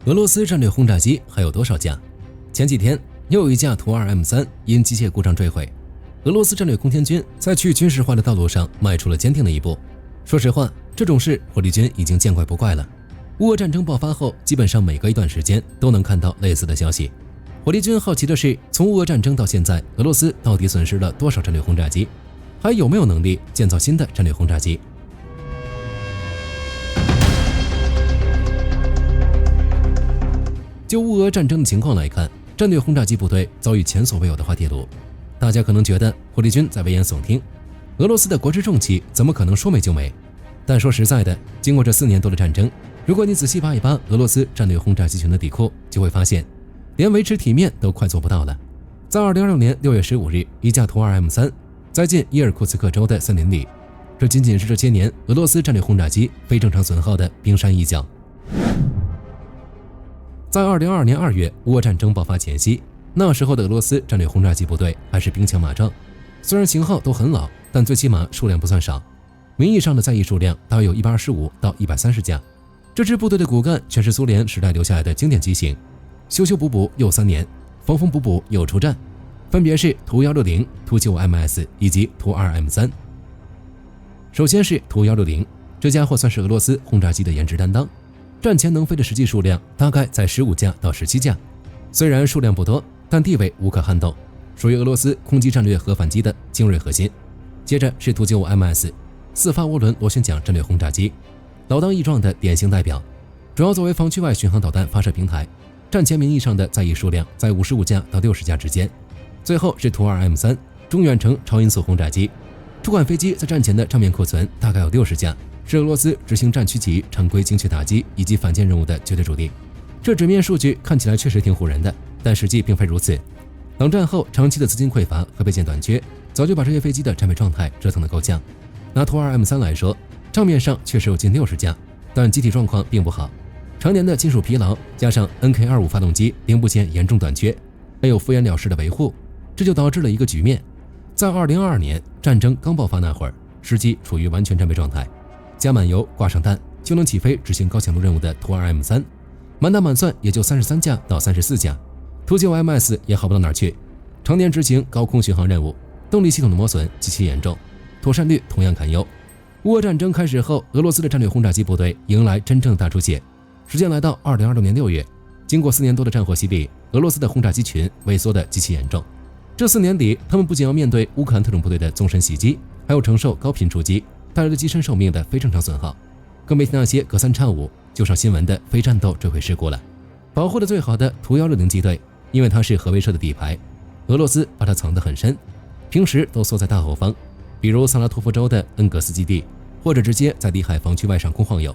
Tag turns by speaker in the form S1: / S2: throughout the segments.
S1: 俄罗斯战略轰炸机还有多少架？前几天又有一架图 -2M3 因机械故障坠毁。俄罗斯战略空天军在去军事化的道路上迈出了坚定的一步。说实话，这种事火力军已经见怪不怪了。乌俄战争爆发后，基本上每隔一段时间都能看到类似的消息。火力军好奇的是，从乌俄战争到现在，俄罗斯到底损失了多少战略轰炸机，还有没有能力建造新的战略轰炸机？就乌俄战争的情况来看，战略轰炸机部队遭遇前所未有的滑铁卢。大家可能觉得火力军在危言耸听，俄罗斯的国之重器怎么可能说没就没？但说实在的，经过这4年多的战争，如果你仔细扒一扒俄罗斯战略轰炸机群的底库，就会发现连维持体面都快做不到了。在2026年6月15日，一架图 -2M3 在近伊尔库茨克州的森林里，这仅仅是这些年俄罗斯战略轰炸机非正常损耗的冰山一角。在2022年2月乌俄战争爆发前夕，那时候的俄罗斯战略轰炸机部队还是兵强马壮，虽然型号都很老，但最起码数量不算少，名义上的在役数量大约有125到130架。这支部队的骨干全是苏联时代留下来的经典机型，修修补补又3年，缝缝补补又出战，分别是图160、图95MS 以及图 -2M3。首先是图160，这家伙算是俄罗斯轰炸机的颜值担当，战前能飞的实际数量大概在15架到17架，虽然数量不多，但地位无可撼动，属于俄罗斯空机战略核反击的精锐核心。接着是图 95MS 4发涡轮螺旋桨战略轰炸机，老当益壮的典型代表，主要作为防区外巡航导弹发射平台，战前名义上的在役数量在55架到60架之间。最后是图 -2M3 中远程超音速轰炸机，这款飞机在战前的账面库存大概有60架，是俄罗斯执行战区级常规精确打击以及反舰任务的绝对主力。这纸面数据看起来确实挺唬人的，但实际并非如此。冷战后长期的资金匮乏和备件短缺，早就把这些飞机的战备状态折腾得够呛。拿图 -2M3 来说，账面上确实有近60架，但机体状况并不好，常年的金属疲劳加上 NK25 发动机零部件严重短缺，没有敷衍了事的维护，这就导致了一个局面。在2022年战争刚爆发那会儿，实际处于完全战备状态，加满油挂上弹就能起飞执行高强度任务的图 -2M3，满打满算也就33架到34架。图 95MS 也好不到哪儿去，常年执行高空巡航任务，动力系统的磨损极其严重，妥善率同样堪忧。乌俄战争开始后，俄罗斯的战略轰炸机部队迎来真正大出血。时间来到2026年6月，经过4年多的战火洗礼，俄罗斯的轰炸机群萎缩的极其严重。这4年里，他们不仅要面对乌克兰特种部队的纵深袭击，还要承受高频出击带来的机身寿命的非正常损耗，更别提那些隔3差5就上新闻的非战斗坠毁事故了。保护的最好的图160机队，因为它是核威慑的底牌，俄罗斯把它藏得很深，平时都缩在大后方，比如萨拉托夫州的恩格斯基地，或者直接在里海防区外上空晃悠，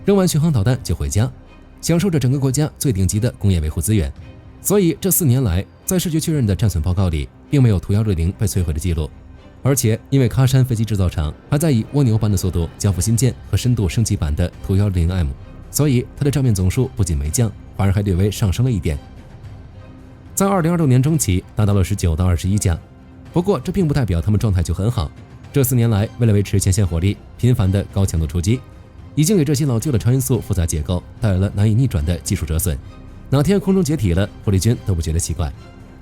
S1: 扔完巡航导弹就回家，享受着整个国家最顶级的工业维护资源。所以这4年来，在视觉确认的战损报告里，并没有图160被摧毁的记录。而且因为喀山飞机制造厂还在以蜗牛般的速度交付新建和深度升级版的图160M，所以它的账面总数不仅没降，反而还略微上升了一点，在2026年中期达到了19到21架。不过这并不代表他们状态就很好，这4年来为了维持前线火力，频繁的高强度出击，已经给这些老旧的超音速复杂结构带来了难以逆转的技术折损。哪天空中解体了，火力军都不觉得奇怪。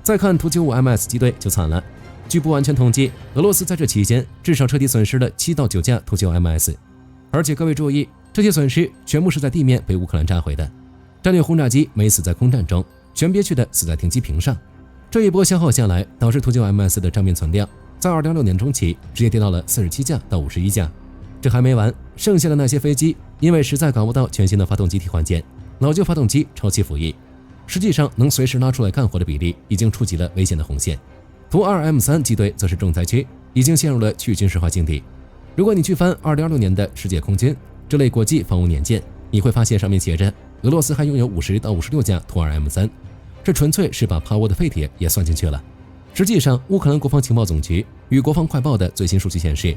S1: 再看图 95MS 机队就惨了，据不完全统计，俄罗斯在这期间至少彻底损失了7到9架图 95MS， 而且各位注意，这些损失全部是在地面被乌克兰炸毁的，战略轰炸机没死在空战中，全憋屈的死在停机坪上。这一波消耗下来，导致图 95MS 的账面存量在2026年中期直接跌到了47架到51架。这还没完，剩下的那些飞机因为实在搞不到全新的发动机替换件，老旧发动机超期服役，实际上能随时拉出来干活的比例已经触及了危险的红线。图 2M3 机队则是重灾区，已经陷入了去军事化境地。如果你去翻2026年的世界空军这类国际防务年鉴，你会发现上面写着俄罗斯还拥有50到56架图 2M3， 这纯粹是把趴窝的废铁也算进去了。实际上，乌克兰国防情报总局与国防快报的最新数据显示，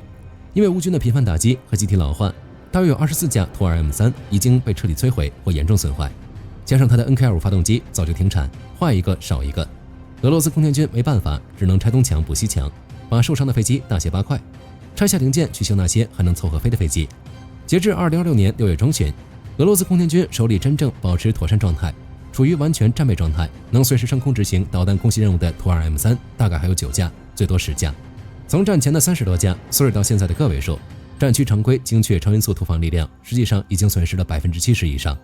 S1: 因为乌军的频繁打击和机体老化，大约有24架图 2M3 已经被彻底摧毁或严重损坏，加上它的 NK25 发动机早就停产，坏一个少一个。俄罗斯空天军没办法，只能拆东墙补西墙，把受伤的飞机大卸八块，拆下零件去修那些还能凑合飞的飞机。截至2026年6月中旬，俄罗斯空天军手里真正保持妥善状态，处于完全战备状态，能随时升空执行导弹攻击任务的图 2M3 大概还有9架，最多10架。从战前的30多架缩水到现在的个位数，战区常规精确超音速突防力量实际上已经损失了70%以上。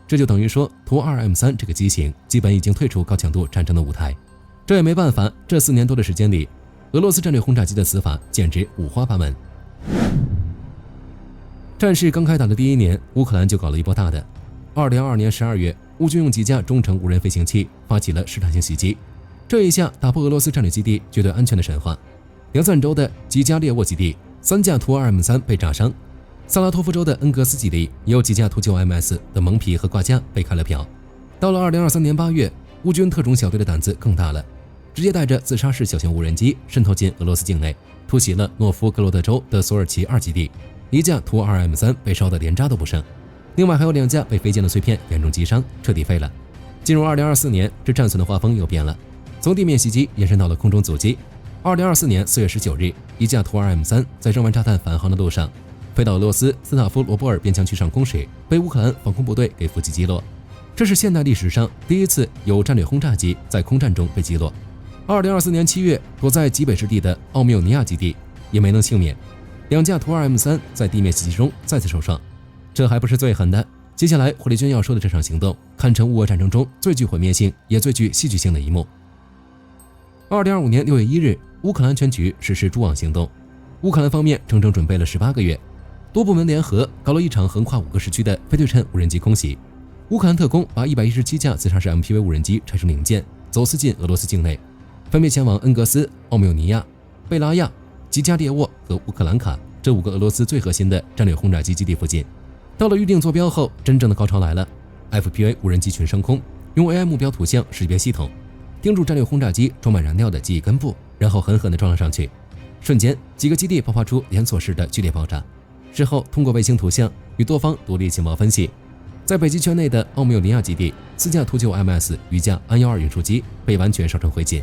S1: 这就等于说，图 2M3 这个机型基本已经退出高强度战争的舞台。这也没办法，这4年多的时间里，俄罗斯战略轰炸机的死法简直五花八门。战事刚开打的第1年，乌克兰就搞了一波大的。2022年12月，乌军用几架中程无人飞行器发起了试探性袭击，这一下打破俄罗斯战略基地绝对安全的神话。2-3周的基加列沃基地，3架图 2M3 被炸伤；萨拉托夫州的恩格斯基地也有几架图 9MS 的蒙皮和挂架被开了瓢。到了2023年8月，乌军特种小队的胆子更大了，直接带着自杀式小型无人机渗透进俄罗斯境内，突袭了诺夫哥罗德州的索尔奇2基地，1架图 2M3 被烧得连渣都不剩，另外还有2架被飞溅的碎片严重击伤，彻底废了。进入2024年，这战损的画风又变了，从地面袭击延伸到了空中阻击。2024年4月19日，1架图 2M3 在扔完炸弹返航的路上，飞到俄罗斯斯塔夫罗波尔边疆区上攻水，被乌克兰防空部队给伏击击落。这是现代历史上第一次有战略轰炸机在空战中被击落。2024年7月，躲在极北之地的奥缪尼亚基地也没能幸免，2架图 2M3 在地面袭击中再次受伤。这还不是最狠的，接下来火力军要说的这场行动，堪称乌俄战争中最具毁灭性也最具戏剧性的一幕。2025年6月1日，乌克兰全局实施蛛网行动。乌克兰方面整整准备了18个月，多部门联合搞了一场横跨5个时区的非对称无人机空袭。乌克兰特工把117架自杀式 MPV 无人机拆成零件，走私进俄罗斯境内，分别前往恩格斯、奥缪尼亚、贝拉亚、基加列沃和乌克兰卡这5个俄罗斯最核心的战略轰炸机基地附近。到了预定坐标后，真正的高潮来了。FPV 无人机群升空，用 AI 目标图像识别系统盯住战略轰炸机装满燃料的机翼根部，然后狠狠地撞了上去。瞬间，几个基地爆发出连锁式的剧烈爆炸。之后，通过卫星图像与多方独立情报分析，在北极圈内的奥缪尼亚基地，4架图 9MS 与架安12运输机被完全烧成灰烬；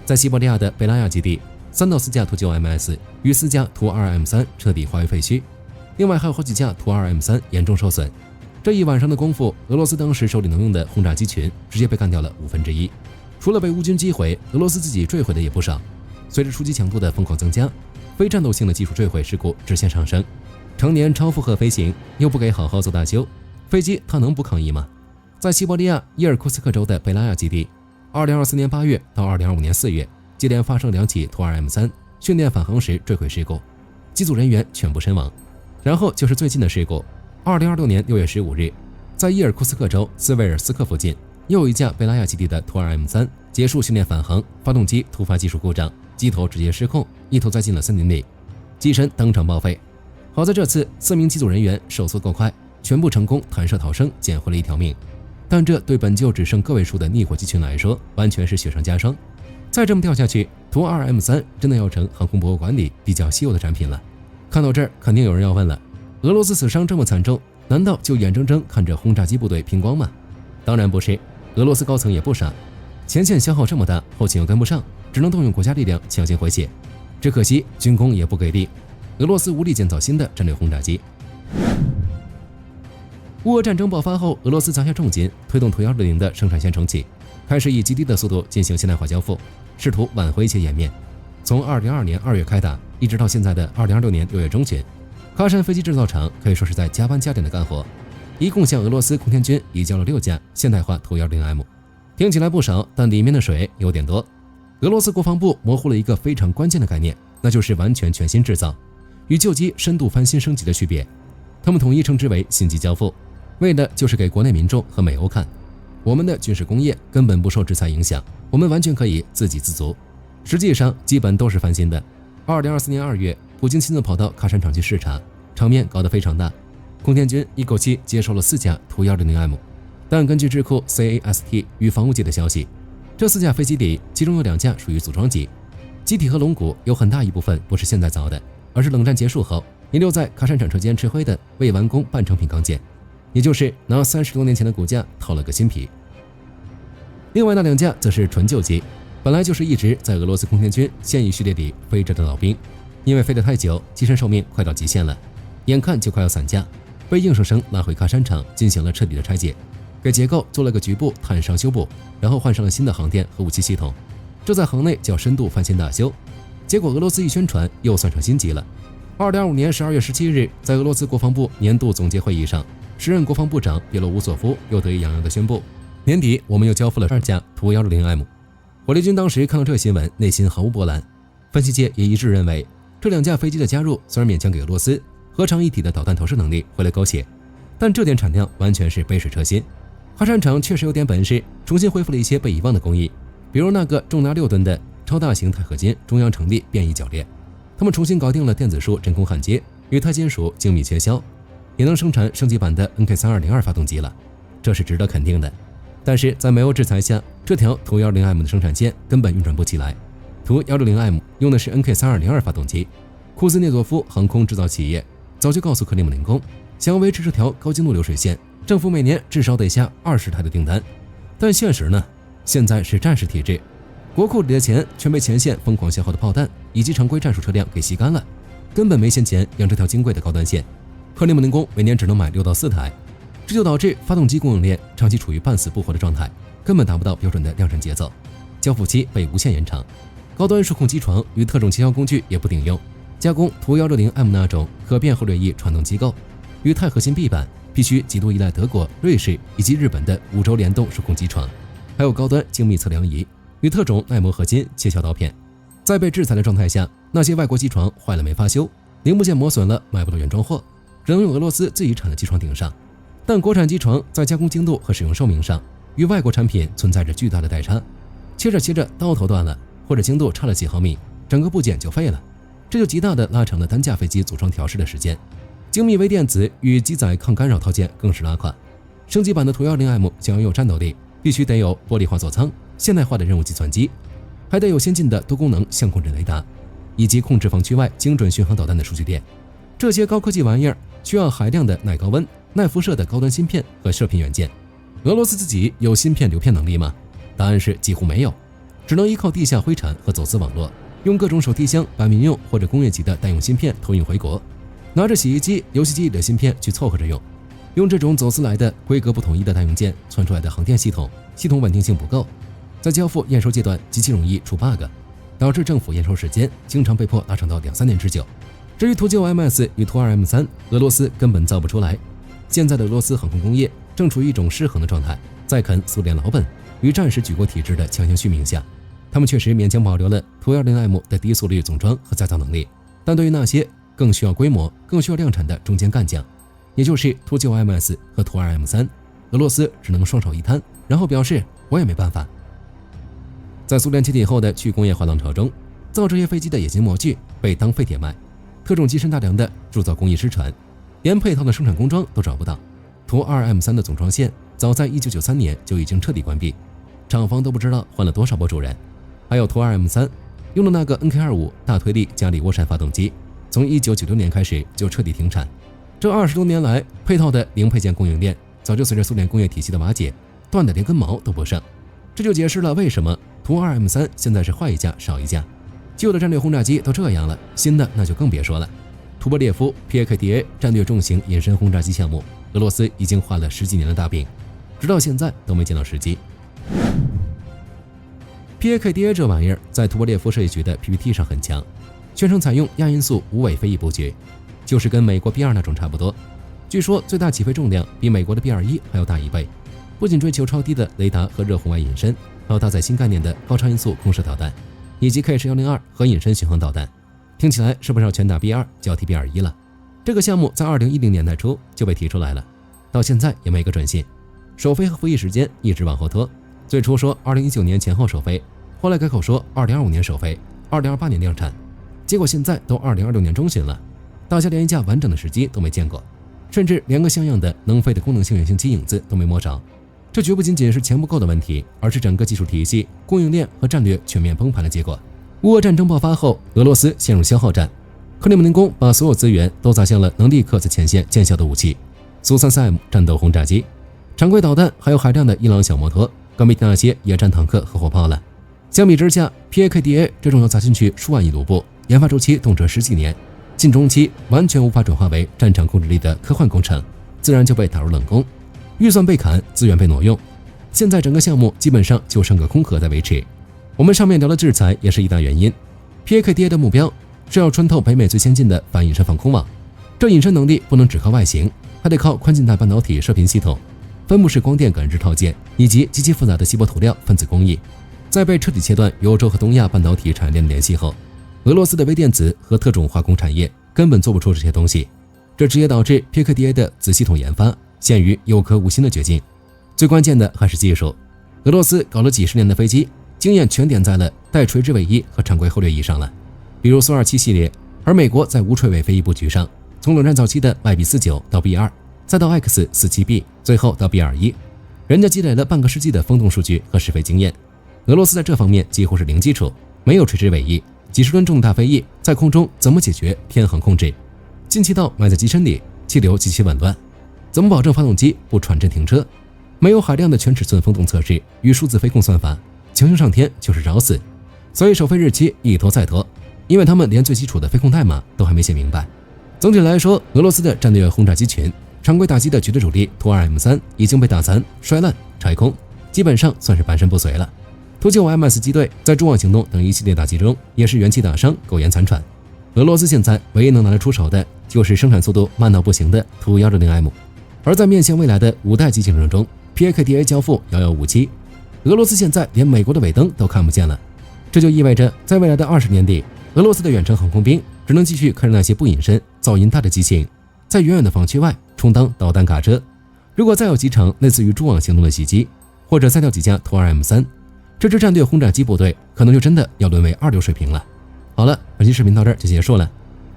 S1: 在西伯利亚的贝拉亚基地，3到4架图 9MS 与4架图 2M3 彻底化为废墟，另外还有好几架图 2M3 严重受损。这一晚上的功夫，俄罗斯当时手里能用的轰炸机群直接被干掉了1/5。除了被乌军击毁，俄罗斯自己坠毁的也不少。随着出击强度的疯狂增加，非战斗性的技术坠毁事故直线上升。常年超负荷飞行，又不给好好做大修，飞机它能不抗议吗？在西伯利亚伊尔库斯克州的贝拉亚基地，2024年8月到2025年4月，接连发生2起图 2M3 训练返航时坠毁事故，机组人员全部身亡。然后就是最近的事故，2026年6月15日，在伊尔库斯克州斯维尔斯克附近，又有一架贝拉亚基地的图 2M3 结束训练返航，发动机突发技术故障，机头直接失控，一头栽进了森林里，机身当场报废。好在这次4名机组人员手速够快，全部成功弹射逃生，捡回了一条命。但这对本就只剩个位数的逆火机群来说，完全是雪上加霜。再这么掉下去，图 2M3 真的要成航空博物馆里比较稀有的展品了。看到这儿，肯定有人要问了，俄罗斯死伤这么惨重，难道就眼睁睁看着轰炸机部队拼光吗？当然不是，俄罗斯高层也不傻，前线消耗这么大，后勤又跟不上，只能动用国家力量强行回血。只可惜军工也不给力，俄罗斯无力建造新的战略轰炸机。乌俄战争爆发后，俄罗斯砸下重金推动图160的生产线重启，开始以极低的速度进行现代化交付，试图挽回一些颜面。从2022年2月开打，一直到现在的2026年6月中旬，喀山飞机制造厂可以说是在加班加点的干活，一共向俄罗斯空天军移交了6架现代化图 160M， 听起来不少，但里面的水有点多。俄罗斯国防部模糊了一个非常关键的概念，那就是完全全新制造，与旧机深度翻新升级的区别。他们统一称之为新机交付，为的就是给国内民众和美欧看，我们的军事工业根本不受制裁影响，我们完全可以自给自足。实际上基本都是翻新的。2024年2月，普京亲自跑到喀山厂去视察，场面搞得非常大。空天军一口气接收了4架图 160M， 但根据智库 CAST 与防务界的消息，这4架飞机里其中有2架属于组装机，机体和龙骨有很大一部分不是现在造的，而是冷战结束后遗留在喀山厂车间吃灰的未完工半成品钢件，也就是拿30多年前的骨架套了个新皮。另外那2架则是纯旧机，本来就是一直在俄罗斯空天军现役序列里飞着的老兵，因为飞得太久，机身寿命快到极限了，眼看就快要散架，被硬生生拉回喀山厂进行了彻底的拆解，给结构做了个局部探伤修补，然后换上了新的航电和武器系统，这在行内叫深度翻新大修。结果俄罗斯一宣传又算成心急了。2025年12月17日，在俄罗斯国防部年度总结会议上，时任国防部长别罗乌索夫又得意洋洋地宣布，年底我们又交付了2架图160M。火力军当时看到这新闻，内心毫无波澜。分析界也一致认为，这2架飞机的加入虽然勉强给俄罗斯合成一体的导弹投射能力回了狗血，但这点产量完全是杯水车薪。喀山厂确实有点本事，重新恢复了一些被遗忘的工艺，比如那个重达6吨的超大型钛合金中央成立变异铰链，他们重新搞定了电子束真空焊接与钛金属精密切削，也能生产升级版的 NK3202 发动机了，这是值得肯定的。但是在美欧制裁下，这条图160M 的生产线根本运转不起来。图160M 用的是 NK3202 发动机，库兹涅佐夫航空制造企业早就告诉克里姆林宫，想要维持这条高精度流水线，政府每年至少得下20台的订单。但现实呢？现在是战时体制，国库里的钱全被前线疯狂消耗的炮弹以及常规战术车辆给吸干了，根本没闲钱养这条金贵的高端线。克里姆林宫每年只能买6到4台，这就导致发动机供应链长期处于半死不活的状态，根本达不到标准的量产节奏，交付期被无限延长。高端数控机床与特种切削工具也不顶用，加工图160M 那种可变后掠翼传动机构与钛合金壁板，必须极度依赖德国、瑞士以及日本的5轴联动数控机床，还有高端精密测量仪与特种耐磨合金切削刀片。在被制裁的状态下，那些外国机床坏了没法修，零部件磨损了买不到原装货，只能用俄罗斯自己产的机床顶上。但国产机床在加工精度和使用寿命上与外国产品存在着巨大的代差，切着切着刀头断了，或者精度差了几毫米，整个部件就废了，这就极大的拉长了单架飞机组装调试的时间。精密微电子与机载抗干扰套件更是拉垮。升级版的图160M想要有战斗力，必须得有玻璃化座舱、现代化的任务计算机，还得有先进的多功能相控阵雷达，以及控制防区外精准巡航导弹的数据电。这些高科技玩意儿需要海量的耐高温、耐辐射的高端芯片和射频元件。俄罗斯自己有芯片流片能力吗？答案是几乎没有，只能依靠地下灰产和走私网络，用各种手提箱把民用或者工业级的代用芯片偷运回国，拿着洗衣机、游戏机里的芯片去凑合着用。用这种走私来的规格不统一的代用件传出来的航电系统稳定性不够，在交付验收阶段极其容易出 bug， 导致政府验收时间经常被迫拉长到2-3年之久。至于图 95MS 与图 2M3， 俄罗斯根本造不出来。现在的俄罗斯航空工业正处于一种失衡的状态，在啃苏联老本与战时举国体制的强行续命下，他们确实勉强保留了图160M 的低速率总装和再造能力，但对于那些更需要规模、更需要量产的中间干将，也就是图 95MS 和图 2M3， 俄罗斯只能双手一摊，然后表示我也没办法。在苏联解体后的去工业化浪潮中，造这些飞机的冶金模具被当废铁卖，特种机身大梁的铸造工艺失传，连配套的生产工装都找不到。图 2M3 的总装线早在1993年就已经彻底关闭，厂房都不知道换了多少波主人。还有图 2M3 用的那个 NK25 大推力加里涡扇发动机，从1996年开始就彻底停产。这20多年来，配套的零配件供应链早就随着苏联工业体系的瓦解，断得连根毛都不剩。这就解释了为什么图 2M3 现在是坏一架少一架。旧的战略轰炸机都这样了，新的那就更别说了。图波列夫 PAKDA 战略重型隐身轰炸机项目，俄罗斯已经画了10几年的大饼，直到现在都没见到时机。PAKDA 这玩意儿在图波列夫设计局的 PPT 上很强，全程采用亚音速无尾飞翼布局，就是跟美国 B2 那种差不多。据说最大起飞重量比美国的 B21 还要大1倍，不仅追求超低的雷达和热红外隐身，还有搭载新概念的高超音速空射导弹，以及 K10-102 核隐身巡航导弹。听起来是不是要拳打 B2 交替 B21 了？这个项目在2010年代初就被提出来了，到现在也没个准信。首飞和服役时间一直往后拖，最初说2019年前后首飞，后来改口说2025年首飞，2028年量产，结果现在都2026年中旬了，大家连一架完整的时机都没见过，甚至连个像样的能飞的功能性原型机影子都没摸着。这绝不仅仅是钱不够的问题，而是整个技术体系、供应链和战略全面崩盘的结果。乌俄战争爆发后，俄罗斯陷入消耗战，克里姆林宫把所有资源都砸向了能立刻在前线见效的武器——苏 33M 战斗轰炸机、常规导弹，还有海量的伊朗小摩托，更别提那些野战坦克和火炮了。相比之下 ，PAKDA 这种要砸进去数万亿卢布、研发周期动辄10几年、近中期完全无法转化为战场控制力的科幻工程，自然就被打入冷宫，预算被砍，资源被挪用。现在整个项目基本上就剩个空壳在维持。我们上面聊的制裁也是一大原因。PAKDA 的目标是要穿透北美最先进的反隐身防空网，这隐身能力不能只靠外形，还得靠宽近代半导体射频系统、分布式光电感知套件以及极其复杂的稀薄涂料分子工艺。在被彻底切断与欧洲和东亚半导体产业链的联系后，俄罗斯的微电子和特种化工产业根本做不出这些东西，这直接导致 PAKDA 的子系统研发陷于有壳无心的绝境。最关键的还是技术，俄罗斯搞了几十年的飞机，经验全点在了带垂直尾翼和常规后掠翼上了，比如苏27系列，而美国在无垂尾飞翼布局上，从冷战早期的 YB49 到 B2， 再到 X47B， 最后到 B21， 人家积累了半个世纪的风洞数据和试飞经验。俄罗斯在这方面几乎是零基础，没有垂直尾翼，几十吨重大飞翼在空中怎么解决偏航控制？进气道埋在机身里，气流极其紊乱，怎么保证发动机不喘震停车？没有海量的全尺寸风洞测试与数字飞控算法，强行上天就是找死。所以首飞日期一拖再拖，因为他们连最基础的飞控代码都还没写明白。总体来说，俄罗斯的战略轰炸机群常规打击的绝对主力图 2M3 已经被打残、摔烂、拆空，基本上算是半身不遂了。图95MS 机队在蛛网行动等一系列打击中也是元气大伤，苟延残喘。俄罗斯现在唯一能拿得出手的就是生产速度慢到不行的图 160M， 而在面向未来的5代机竞争中， PAKDA 交付遥遥无期。俄罗斯现在连美国的尾灯都看不见了，这就意味着在未来的20年里，俄罗斯的远程航空兵只能继续看着那些不隐身、噪音大的机型，在远远的防区外充当导弹卡车。如果再有几场类似于蛛网行动的袭击，或者再掉几架图 2M3，这支战略轰炸机部队可能就真的要沦为二流水平了。好了，本期视频到这儿就结束了。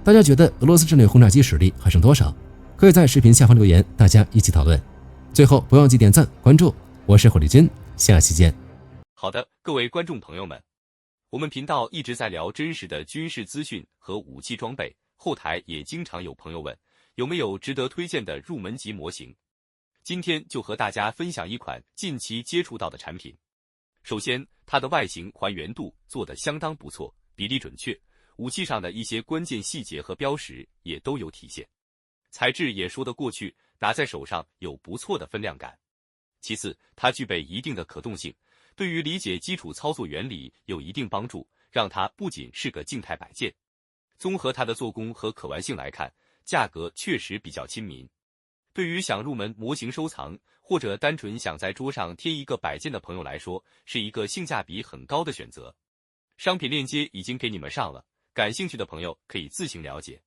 S1: 大家觉得俄罗斯战略轰炸机实力还剩多少？可以在视频下方留言，大家一起讨论。最后不忘记点赞关注，我是火力军，下期见。
S2: 好的，各位观众朋友们，我们频道一直在聊真实的军事资讯和武器装备，后台也经常有朋友问有没有值得推荐的入门级模型。今天就和大家分享一款近期接触到的产品。首先，它的外形还原度做得相当不错，比例准确，武器上的一些关键细节和标识也都有体现，材质也说得过去，拿在手上有不错的分量感。其次，它具备一定的可动性，对于理解基础操作原理有一定帮助，让它不仅是个静态摆件。综合它的做工和可玩性来看，价格确实比较亲民。对于想入门模型收藏，或者单纯想在桌上贴一个摆件的朋友来说，是一个性价比很高的选择。商品链接已经给你们上了，感兴趣的朋友可以自行了解。